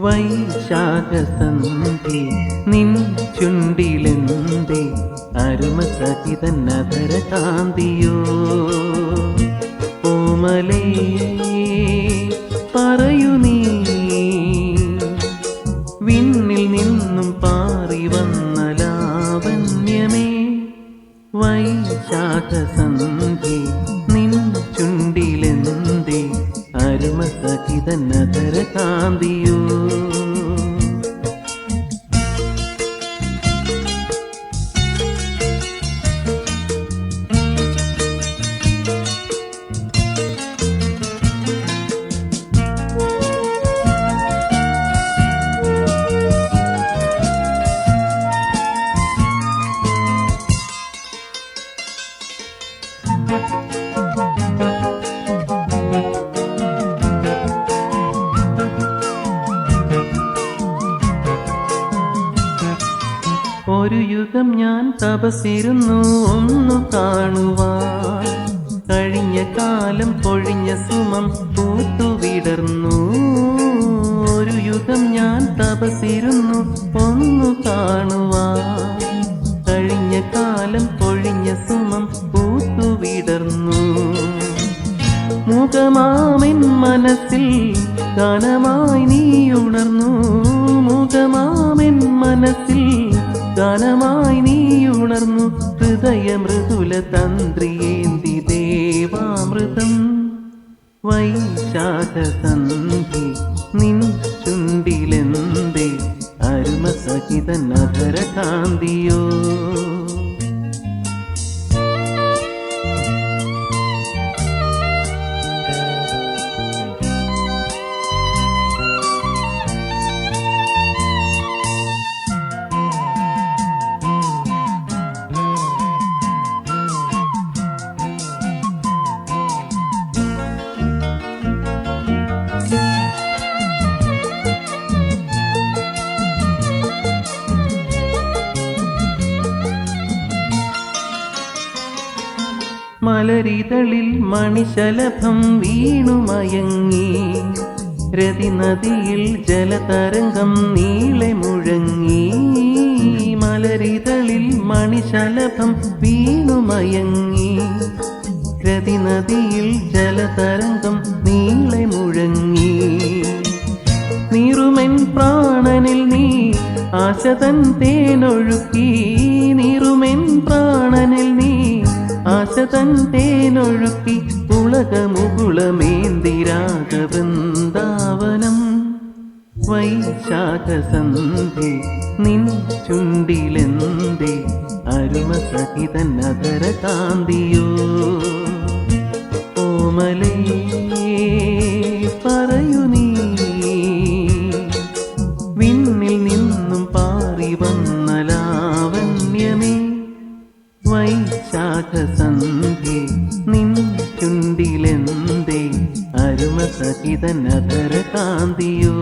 വൈശാഖസന്ധി നിൻ ചുണ്ടിലെന്തേ അരുമസഹിതന്നധര കാന്തിയോ ഓമലേ പറയൂ നീ വിണ്ണിൽ നിന്നും പാറി വന്ന ലാവണ്യമേ വൈശാഖസന്ധി നിൻ ചുണ്ടിലെന്തേ അരുമസഹിതന്നധര കാന്തിയോ ഒരു യുഗം ഞാൻ തപസ്സിരുന്നു ഒന്നു കാണുവാൻ കഴിഞ്ഞ കാലം പൊഴിഞ്ഞ സുമം പൂത്തുവിടർന്നു ഒരു യുഗം ഞാൻ തപസ്സിരുന്നു ഒന്നു കാണുവാൻ കഴിഞ്ഞ കാലം പൊഴിഞ്ഞ സുമം പൂത്തുവിടർന്നു മുഖമാമെൻ മനസ്സിൽ ഗാനമായി നീ ഉണർന്നു മുഖമാമെൻ മനസ്സിൽ ഗാനമായി നീ ഉണർന്നു ഹൃദയമൃദുല തന്ത്രിയേന്തി ദേവാമൃതം വൈശാഖസന്ധി നിൻ ചുണ്ടിലെന്തേ അരുമസഹിതന്നധര കാന്തിയോ മലരിതളിൽ മണിശലഭം വീണുമയങ്ങി രതിനദിയിൽ ജലതരംഗം നീളെ മുഴങ്ങി മലരിതളിൽ മണിശലഭം വീണുമയങ്ങി രതിനദിയിൽ ജലതരംഗം നീളെ മുഴങ്ങി നീറുമെൻ പ്രാണനിൽ നീ ആശതൻ തേനൊഴുക്കി നീറുമെൻ പ്രാണനിൽ നീ ആശതൻ തേനൊഴുക്കി ഉളകമുകുളമേന്തി രാഗവൃന്ദാവനം വൈശാഖസന്ധി നിൻ ചുണ്ടിലെന്തേ അരുമസഹിതന്നധര കാന്തിയോ ഓമലേ പറയൂ നീ വിണ്ണിൽ നിന്നും പാറി വന്ന ലാവണ്യമേ വൈശാഖസന്ധി നിൻ ചുണ്ടിലെന്തേ അരുമസഹിതന്നധര കാന്തിയോ